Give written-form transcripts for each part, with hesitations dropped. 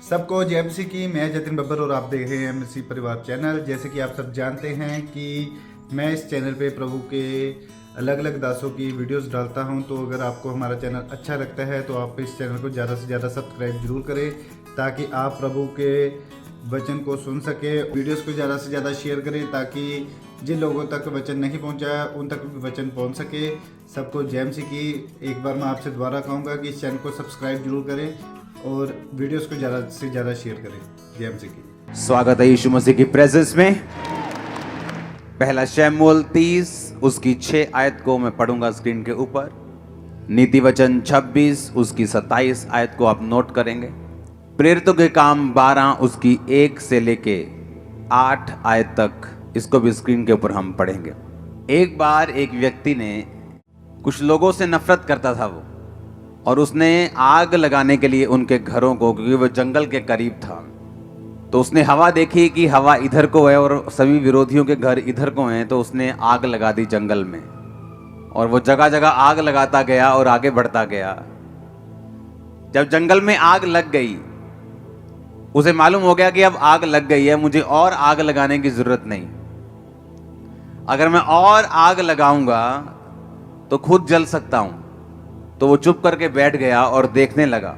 सबको जय मसीह की। मैं जतिन बब्बर और आप देख रहे हैं मसीह परिवार चैनल। जैसे कि आप सब जानते हैं कि मैं इस चैनल पे प्रभु के अलग अलग दासों की वीडियोस डालता हूं, तो अगर आपको हमारा चैनल अच्छा लगता है तो आप इस चैनल को ज़्यादा से ज़्यादा सब्सक्राइब जरूर करें, ताकि आप प्रभु के वचन को सुन सके। वीडियोस को ज़्यादा से ज़्यादा शेयर करें, ताकि जिन लोगों तक वचन नहीं पहुंचा उन तक भी वचन पहुंच सके। सबको जय मसीह की। एक बार मैं आपसे दोबारा कहूँगा कि इस चैनल को सब्सक्राइब जरूर करें और वीडियोस को ज़्यादा से ज़्यादा शेयर करें। जय मसीह की। स्वागत है यीशु मसीह की प्रेजेंस में। पहला शमूएल 30 उसकी 6 आयत को मैं पढ़ूंगा स्क्रीन के ऊपर। नीति वचन 26 उसकी 27 आयत को आप नोट करेंगे। प्रेरितों के काम 12 उसकी 1 से लेके 8 आयत तक, इसको भी स्क्रीन के ऊपर हम पढ़ेंगे। एक बार एक व्यक्ति ने कुछ लोगों से नफरत करता था वो, और उसने आग लगाने के लिए उनके घरों को, क्योंकि वो जंगल के करीब था, तो उसने हवा देखी कि हवा इधर को है और सभी विरोधियों के घर इधर को हैं, तो उसने आग लगा दी जंगल में। और वो जगह जगह आग लगाता गया और आगे बढ़ता गया। जब जंगल में आग लग गई, उसे मालूम हो गया कि अब आग लग गई है, मुझे और आग लगाने की जरूरत नहीं। अगर मैं और आग लगाऊंगा तो खुद जल सकता हूं। तो वो चुप करके बैठ गया और देखने लगा।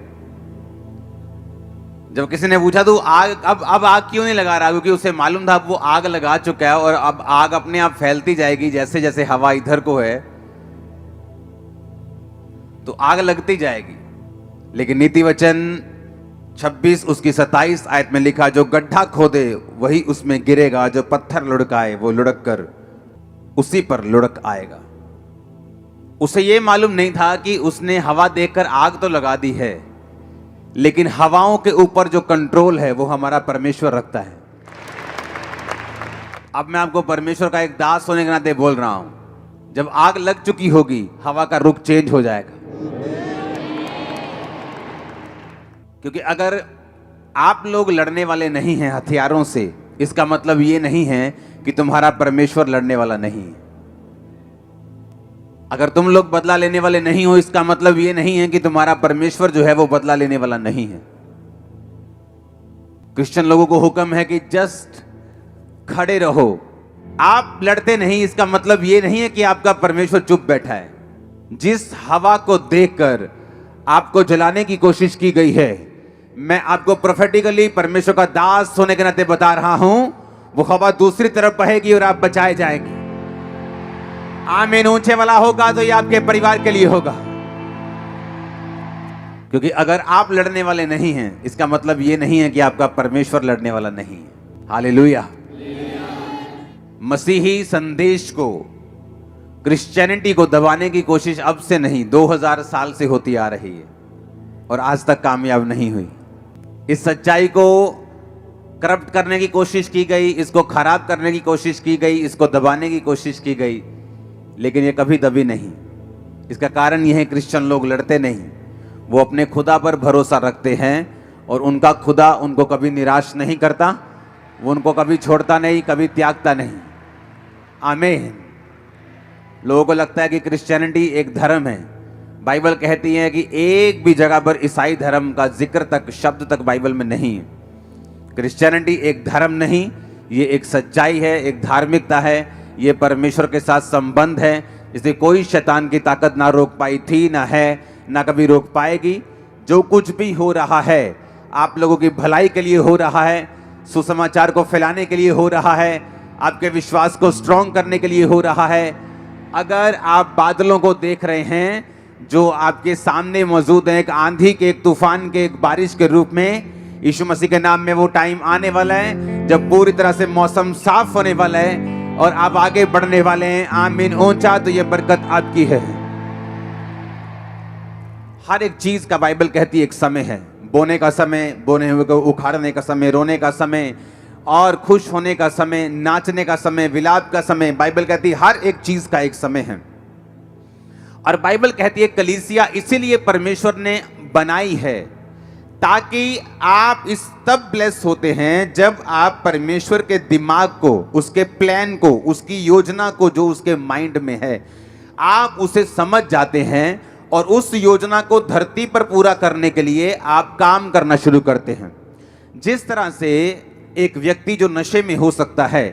जब किसी ने पूछा तो अब आग क्यों नहीं लगा रहा, क्योंकि उसे मालूम था अब वो आग लगा चुका है और अब आग अपने आप फैलती जाएगी। जैसे जैसे हवा इधर को है तो आग लगती जाएगी। लेकिन नीति वचन 26 उसकी 27 आयत में लिखा, जो गड्ढा खोदे वही उसमें गिरेगा, जो पत्थर लुढ़काए वो लुढ़क कर उसी पर लुढ़क आएगा। उसे यह मालूम नहीं था कि उसने हवा देखकर आग तो लगा दी है, लेकिन हवाओं के ऊपर जो कंट्रोल है वो हमारा परमेश्वर रखता है। अब मैं आपको परमेश्वर का एक दास होने के नाते बोल रहा हूं, जब आग लग चुकी होगी हवा का रुख चेंज हो जाएगा। क्योंकि अगर आप लोग लड़ने वाले नहीं हैं हथियारों से, इसका मतलब ये नहीं है कि तुम्हारा परमेश्वर लड़ने वाला नहीं है। अगर तुम लोग बदला लेने वाले नहीं हो, इसका मतलब यह नहीं है कि तुम्हारा परमेश्वर जो है वो बदला लेने वाला नहीं है। क्रिश्चियन लोगों को हुक्म है कि जस्ट खड़े रहो। आप लड़ते नहीं, इसका मतलब यह नहीं है कि आपका परमेश्वर चुप बैठा है। जिस हवा को देखकर आपको जलाने की कोशिश की गई है, मैं आपको प्रोफेटिकली परमेश्वर का दास होने के नाते बता रहा हूं, वो हवा दूसरी तरफ बहेगी और आप बचाए जाएंगे। आमीन ऊंचे वाला होगा तो ये आपके परिवार के लिए होगा। क्योंकि अगर आप लड़ने वाले नहीं हैं, इसका मतलब ये नहीं है कि आपका परमेश्वर लड़ने वाला नहीं है। हालेलुया। मसीही संदेश को, क्रिश्चियनिटी को दबाने की कोशिश अब से नहीं, 2000 साल से होती आ रही है और आज तक कामयाब नहीं हुई। इस सच्चाई को करप्ट करने की कोशिश की गई, इसको खराब करने की कोशिश की गई, इसको दबाने की कोशिश की गई, लेकिन ये कभी दबी नहीं। इसका कारण यह है क्रिश्चियन लोग लड़ते नहीं, वो अपने खुदा पर भरोसा रखते हैं और उनका खुदा उनको कभी निराश नहीं करता, वो उनको कभी छोड़ता नहीं, कभी त्यागता नहीं। आमीन। लोगों को लगता है कि क्रिश्चियनिटी एक धर्म है। बाइबल कहती है कि एक भी जगह पर ईसाई धर्म का जिक्र तक, शब्द तक बाइबल में नहीं है। क्रिश्चियनिटी एक धर्म नहीं, ये एक सच्चाई है, एक धार्मिकता है, ये परमेश्वर के साथ संबंध है। इसे कोई शैतान की ताकत ना रोक पाई थी, ना है, ना कभी रोक पाएगी। जो कुछ भी हो रहा है आप लोगों की भलाई के लिए हो रहा है, सुसमाचार को फैलाने के लिए हो रहा है, आपके विश्वास को स्ट्रॉन्ग करने के लिए हो रहा है। अगर आप बादलों को देख रहे हैं जो आपके सामने मौजूद है, एक आंधी के, एक तूफान के, एक बारिश के रूप में, यीशु मसीह के नाम में वो टाइम आने वाला है जब पूरी तरह से मौसम साफ होने वाला है और आप आगे बढ़ने वाले हैं। आमीन ऊंचा, तो ये बरकत आपकी है। हर एक चीज का बाइबल कहती है एक समय है। बोने का समय, बोने हुए को उखाड़ने का समय, रोने का समय और खुश होने का समय, नाचने का समय, विलाप का समय। बाइबल कहती है हर एक चीज का एक समय है। और बाइबल कहती है कलीसिया इसीलिए परमेश्वर ने बनाई है, ताकि आप इस तब ब्लेस होते हैं जब आप परमेश्वर के दिमाग को, उसके प्लान को, उसकी योजना को जो उसके माइंड में है, आप उसे समझ जाते हैं और उस योजना को धरती पर पूरा करने के लिए आप काम करना शुरू करते हैं। जिस तरह से एक व्यक्ति जो नशे में हो सकता है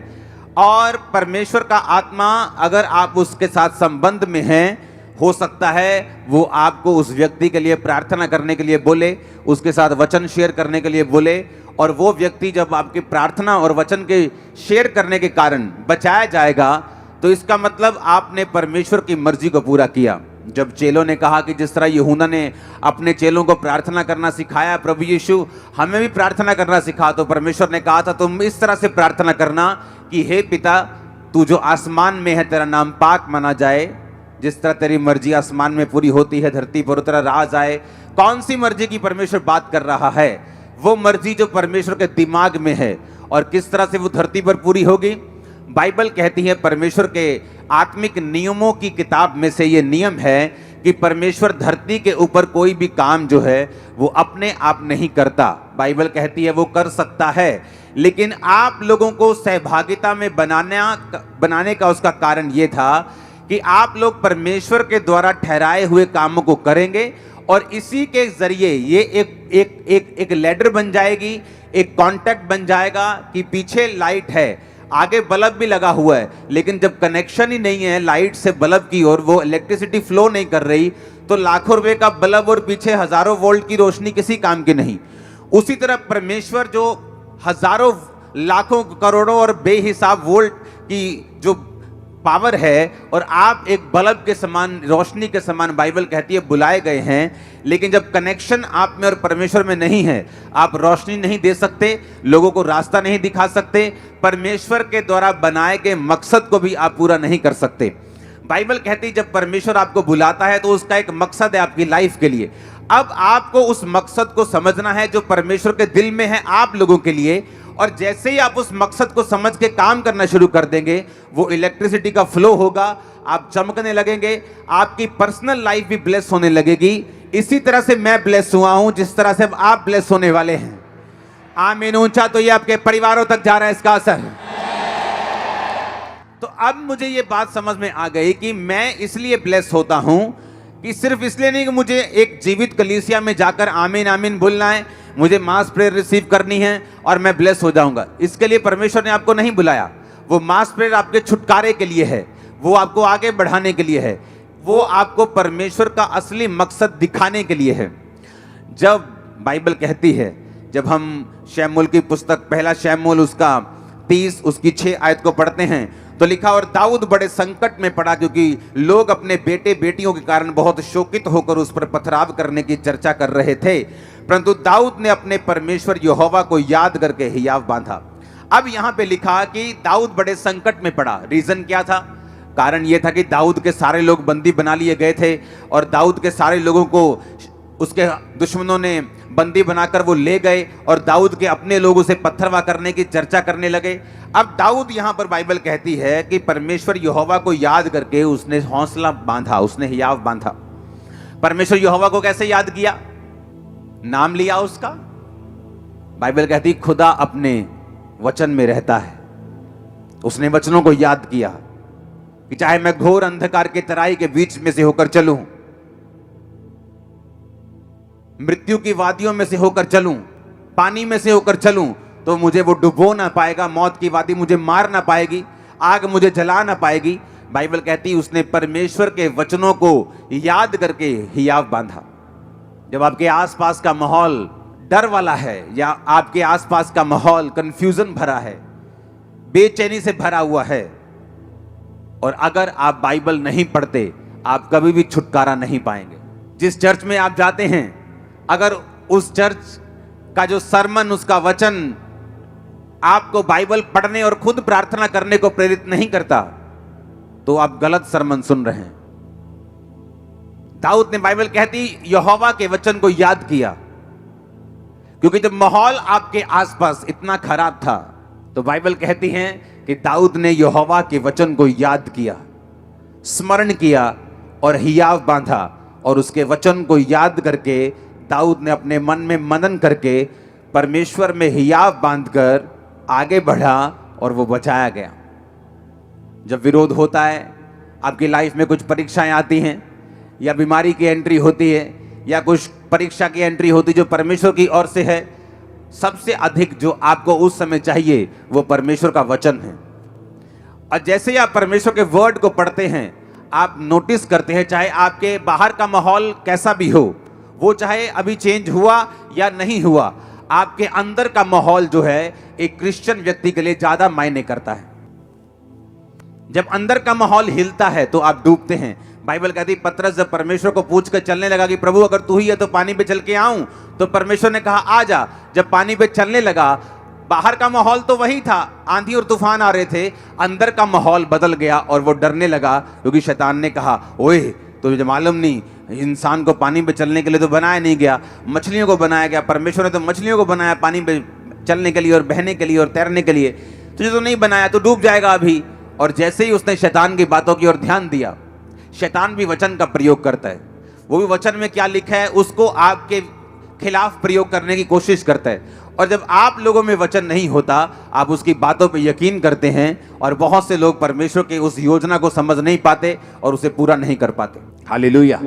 और परमेश्वर का आत्मा अगर आप उसके साथ संबंध में हैं, हो सकता है वो आपको उस व्यक्ति के लिए प्रार्थना करने के लिए बोले, उसके साथ वचन शेयर करने के लिए बोले, और वो व्यक्ति जब आपकी प्रार्थना और वचन के शेयर करने के कारण बचाया जाएगा, तो इसका मतलब आपने परमेश्वर की मर्जी को पूरा किया। जब चेलों ने कहा कि जिस तरह यूहन्ना ने अपने चेलों को प्रार्थना करना सिखाया, प्रभु यीशु हमें भी प्रार्थना करना सिखा, तो परमेश्वर ने कहा था तुम इस तरह से प्रार्थना करना कि हे पिता, तू जो आसमान में है तेरा नाम पाक माना जाए, जिस तरह तेरी मर्जी आसमान में पूरी होती है धरती पर उतरा राज आए। कौन सी मर्जी की परमेश्वर बात कर रहा है? वो मर्जी जो परमेश्वर के दिमाग में है, और किस तरह से वो धरती पर पूरी होगी। बाइबल कहती है, परमेश्वर के आत्मिक नियमों की किताब में से ये नियम है कि परमेश्वर धरती के ऊपर कोई भी काम जो है वो अपने आप नहीं करता। बाइबल कहती है वो कर सकता है, लेकिन आप लोगों को सहभागिता में बनाने का उसका कारण ये था कि आप लोग परमेश्वर के द्वारा ठहराए हुए कामों को करेंगे, और इसी के जरिए ये एक लैडर बन जाएगी, एक कांटेक्ट बन जाएगा कि पीछे लाइट है, आगे बल्ब भी लगा हुआ है, लेकिन जब कनेक्शन ही नहीं है लाइट से बल्ब की ओर, वो इलेक्ट्रिसिटी फ्लो नहीं कर रही, तो लाखों रुपए का बल्ब और पीछे हजारों वोल्ट की रोशनी किसी काम की नहीं। उसी तरह परमेश्वर जो हजारों लाखों करोड़ों और बेहिसाब वोल्ट की जो पावर है, और आप एक बल्ब के समान, रोशनी के समान बाइबल कहती है बुलाए गए हैं, लेकिन जब कनेक्शन आप में और परमेश्वर में नहीं है, आप रोशनी नहीं दे सकते, लोगों को रास्ता नहीं दिखा सकते, परमेश्वर के द्वारा बनाए गए मकसद को भी आप पूरा नहीं कर सकते। बाइबल कहती है जब परमेश्वर आपको बुलाता है तो उसका एक मकसद है आपकी लाइफ के लिए। अब आपको उस मकसद को समझना है जो परमेश्वर के दिल में है आप लोगों के लिए, और जैसे ही आप उस मकसद को समझ के काम करना शुरू कर देंगे, वो इलेक्ट्रिसिटी का फ्लो होगा, आप चमकने लगेंगे, आपकी पर्सनल लाइफ भी ब्लेस होने लगेगी। इसी तरह से मैं ब्लेस हुआ हूं, जिस तरह से अब आप ब्लेस होने वाले हैं। आमीन ऊंचा तो ये आपके परिवारों तक जा रहा है इसका असर। तो अब मुझे ये बात समझ में आ गई कि मैं इसलिए ब्लेस होता हूं कि सिर्फ इसलिए नहीं कि मुझे एक जीवित कलीसिया में जाकर आमीन आमीन बोलना है, मुझे मास प्रेयर रिसीव करनी है और मैं ब्लेस हो जाऊंगा। इसके लिए परमेश्वर ने आपको नहीं बुलाया। वो मास प्रेयर आपके छुटकारे के लिए है, वो आपको आगे बढ़ाने के लिए है, वो आपको परमेश्वर का असली मकसद दिखाने के लिए है। जब बाइबल कहती है, जब हम शमूएल की पुस्तक पहला शमूएल उसका 30 उसकी 6 आयत को पढ़ते हैं तो लिखा, और दाऊद बड़े संकट में पड़ा क्योंकि लोग अपने बेटे बेटियों के कारण बहुत शोकित होकर उस पर पथराव करने की चर्चा कर रहे थे, परंतु दाऊद ने अपने परमेश्वर यहोवा को याद करके हियाव बांधा। अब यहां पे लिखा कि दाऊद बड़े संकट में पड़ा। रीजन क्या था? कारण यह था कि दाऊद के सारे लोग बंदी बना लिए गए थे, और दाऊद के सारे लोगों को उसके दुश्मनों ने बंदी बनाकर वो ले गए, और दाऊद के अपने लोगों से पत्थरवा करने की चर्चा करने लगे। अब दाऊद यहां पर बाइबल कहती है कि परमेश्वर यहोवा को याद करके उसने हौसला बांधा, उसने हियाव बांधा। परमेश्वर यहोवा को कैसे याद किया? नाम लिया उसका। बाइबल कहती खुदा अपने वचन में रहता है। उसने वचनों को याद किया कि चाहे मैं घोर अंधकार के तराई के बीच में से होकर चलूं, मृत्यु की वादियों में से होकर चलूं, पानी में से होकर चलूं, तो मुझे वो डुबो ना पाएगा, मौत की वादी मुझे मार ना पाएगी, आग मुझे जला ना पाएगी। बाइबल कहती उसने परमेश्वर के वचनों को याद करके हियाव बांधा। जब आपके आसपास का माहौल डर वाला है, या आपके आसपास का माहौल कंफ्यूजन भरा है, बेचैनी से भरा हुआ है, और अगर आप बाइबल नहीं पढ़ते, आप कभी भी छुटकारा नहीं पाएंगे। जिस चर्च में आप जाते हैं, अगर उस चर्च का जो सरमन, उसका वचन आपको बाइबल पढ़ने और खुद प्रार्थना करने को प्रेरित नहीं करता, तो आप गलत सरमन सुन रहे हैं। दाऊद ने, बाइबल कहती, यहोवा के वचन को याद किया, क्योंकि जब माहौल आपके आसपास इतना खराब था, तो बाइबल कहती है कि दाऊद ने यहोवा के वचन को याद किया, स्मरण किया और हियाव बांधा, और उसके वचन को याद करके दाऊद ने अपने मन में मनन करके परमेश्वर में हियाव बांधकर आगे बढ़ा, और वो बचाया गया। जब विरोध होता है, आपकी लाइफ में कुछ परीक्षाएं आती हैं, या बीमारी की एंट्री होती है, या कुछ परीक्षा की एंट्री होती जो परमेश्वर की ओर से है, सबसे अधिक जो आपको उस समय चाहिए वो परमेश्वर का वचन है। और जैसे ही आप परमेश्वर के वर्ड को पढ़ते हैं, आप नोटिस करते हैं, चाहे आपके बाहर का माहौल कैसा भी हो, वो चाहे अभी चेंज हुआ या नहीं हुआ, आपके अंदर का माहौल जो है एक क्रिश्चियन व्यक्ति के लिए ज्यादा मायने करता है। जब अंदर का माहौल हिलता है तो आप डूबते हैं। बाइबल कहती है पतरस जब परमेश्वर को पूछ कर चलने लगा कि प्रभु अगर तू ही है तो पानी पे चल के आऊं, तो परमेश्वर ने कहा आ जा। जब पानी पे चलने लगा, बाहर का माहौल तो वही था, आंधी और तूफान आ रहे थे, अंदर का माहौल बदल गया और वो डरने लगा, क्योंकि शैतान ने कहा ओए तुझे मालूम नहीं, इंसान को पानी पे चलने के लिए तो बनाया नहीं गया, मछलियों को बनाया गया। परमेश्वर ने तो मछलियों को बनाया पानी पे चलने के लिए और बहने के लिए और तैरने के लिए, तुझे तो नहीं बनाया, तो डूब जाएगा अभी। और जैसे ही उसने शैतान की बातों की ओर ध्यान दिया, शैतान भी वचन का प्रयोग करता है, वो भी वचन में क्या लिखा है उसको आपके खिलाफ प्रयोग करने की कोशिश करता है। और जब आप लोगों में वचन नहीं होता, आप उसकी बातों पे यकीन करते हैं, और बहुत से लोग परमेश्वर के उस योजना को समझ नहीं पाते और उसे पूरा नहीं कर पाते। हालेलुया।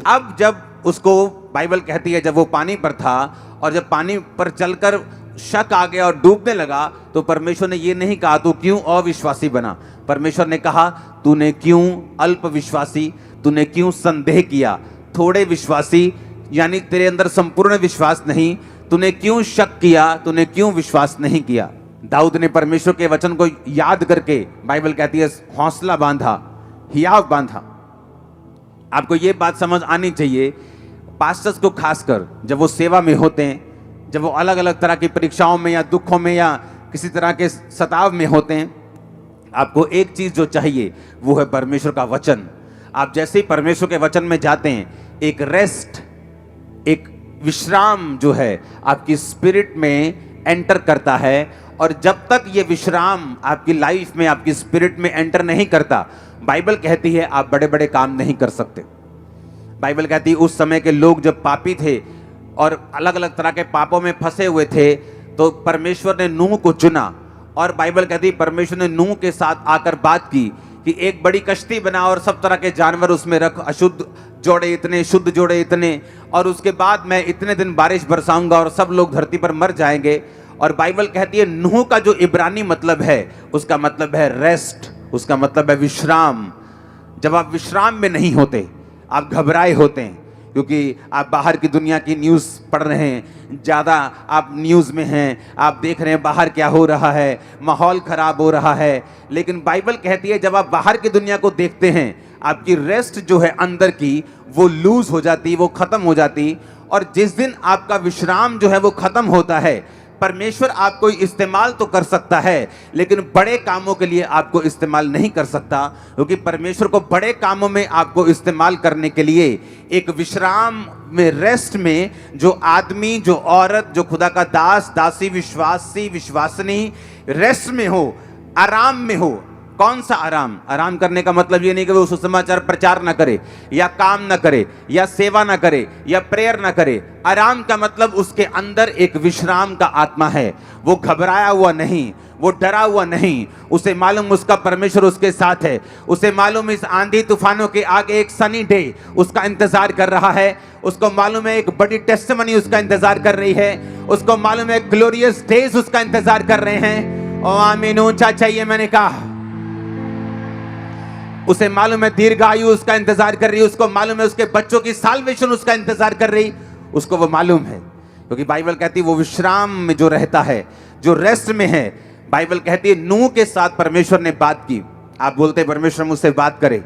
अब जब उसको बाइबल कहती है जब वो पानी पर था और जब पानी पर चलकर शक आ गया और डूबने लगा, तो परमेश्वर ने ये नहीं कहा तू क्यों अविश्वासी बना। परमेश्वर ने कहा तूने क्यों अल्प विश्वासी, तूने क्यों संदेह किया, थोड़े विश्वासी, यानी तेरे अंदर संपूर्ण विश्वास नहीं, तूने क्यों शक किया, तूने क्यों विश्वास नहीं किया। दाऊद ने परमेश्वर के वचन को याद करके, बाइबल कहती है हौसला बांधा, हियाव बांधा। आपको ये बात समझ आनी चाहिए, पास्टर्स को खासकर जब वो सेवा में होते हैं, जब वो अलग अलग तरह की परीक्षाओं में या दुखों में या किसी तरह के सताव में होते हैं, आपको एक चीज जो चाहिए वो है परमेश्वर का वचन। आप जैसे ही परमेश्वर के वचन में जाते हैं, एक रेस्ट, एक विश्राम जो है आपकी स्पिरिट में एंटर करता है। और जब तक ये विश्राम आपकी लाइफ में, आपकी स्पिरिट में एंटर नहीं करता, बाइबल कहती है आप बड़े बड़े काम नहीं कर सकते। बाइबल कहती है उस समय के लोग जब पापी थे और अलग अलग तरह के पापों में फंसे हुए थे, तो परमेश्वर ने नूह को चुना, और बाइबल कहती है परमेश्वर ने नूह के साथ आकर बात की कि एक बड़ी कश्ती बना और सब तरह के जानवर उसमें रख, अशुद्ध जोड़े इतने, शुद्ध जोड़े इतने, और उसके बाद मैं इतने दिन बारिश बरसाऊंगा और सब लोग धरती पर मर जाएंगे। और बाइबल कहती है नूह का जो इब्रानी मतलब है, उसका मतलब है रेस्ट, उसका मतलब है विश्राम। जब आप विश्राम में नहीं होते, आप घबराए होते हैं, क्योंकि आप बाहर की दुनिया की न्यूज़ पढ़ रहे हैं, ज़्यादा आप न्यूज़ में हैं, आप देख रहे हैं बाहर क्या हो रहा है, माहौल ख़राब हो रहा है। लेकिन बाइबल कहती है जब आप बाहर की दुनिया को देखते हैं, आपकी रेस्ट जो है अंदर की, वो लूज हो जाती, वो ख़त्म हो जाती। और जिस दिन आपका विश्राम जो है वो ख़त्म होता है, परमेश्वर आपको इस्तेमाल तो कर सकता है, लेकिन बड़े कामों के लिए आपको इस्तेमाल नहीं कर सकता, क्योंकि परमेश्वर को बड़े कामों में आपको इस्तेमाल करने के लिए एक विश्राम में, रेस्ट में, जो आदमी, जो औरत, जो खुदा का दास, दासी, विश्वासी, विश्वासनी रेस्ट में हो, आराम में हो। कौन सा आराम? आराम करने का मतलब ये नहीं कि वो सुसमाचार प्रचार ना करे, या काम ना करे, या सेवा ना करे, या प्रेयर ना करे। आराम का मतलब उसके अंदर एक विश्राम का आत्मा है। वो घबराया हुआ नहीं, वो डरा हुआ नहीं, उसे मालूम उसका परमेश्वर उसके साथ है, उसे मालूम इस आंधी तूफानों के आगे एक सनी डे उसका इंतजार कर रहा है, उसको मालूम है एक बड़ी टेस्टिमनी उसका इंतजार कर रही है, उसको मालूम है ग्लोरियस डेज उसका इंतजार कर रहे हैं। ओ आमीन, ऊंचा चाहिए मैंने कहा। उसे मालूम है दीर्घायु उसका इंतजार कर रही है, उसको मालूम है उसके बच्चों की साल्वेशन उसका इंतजार कर रही, उसको वो मालूम है, क्योंकि बाइबल कहती है वो विश्राम में जो रहता है, जो रेस्ट में है। बाइबल कहती है नूह के साथ परमेश्वर ने बात की। आप बोलते हैं परमेश्वर मुझसे बात करे,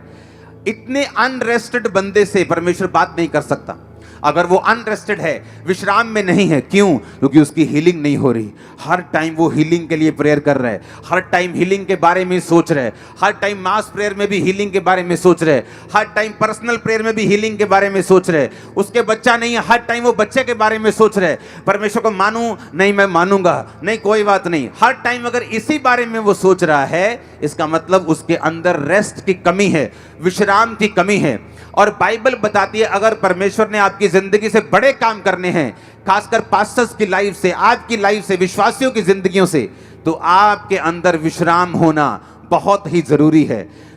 इतने अनरेस्टेड बंदे से परमेश्वर बात नहीं कर सकता अगर वो अनरेस्टेड है, विश्राम में नहीं है। क्यों? क्योंकि उसकी हीलिंग नहीं हो रही। हर टाइम वो हीलिंग के लिए प्रेयर कर रहे हैं, हर टाइम हीलिंग के बारे में सोच रहे हैं, हर टाइम मास प्रेयर में भी हीलिंग के बारे में सोच रहे हैं, हर टाइम पर्सनल प्रेयर में भी हीलिंग के बारे में सोच रहे हैं। उसके बच्चा नहीं है, हर टाइम वो बच्चे के बारे में सोच रहे हैं। परमेश्वर को मानूं नहीं, मैं मानूंगा नहीं, कोई बात नहीं। हर टाइम अगर इसी बारे में वो सोच रहा है, इसका मतलब उसके अंदर रेस्ट की कमी है, विश्राम की कमी है। और बाइबल बताती है अगर परमेश्वर ने आपकी जिंदगी से बड़े काम करने हैं, खासकर पास्टर्स की लाइफ से, आपकी लाइफ से, विश्वासियों की जिंदगियों से, तो आपके अंदर विश्राम होना बहुत ही जरूरी है।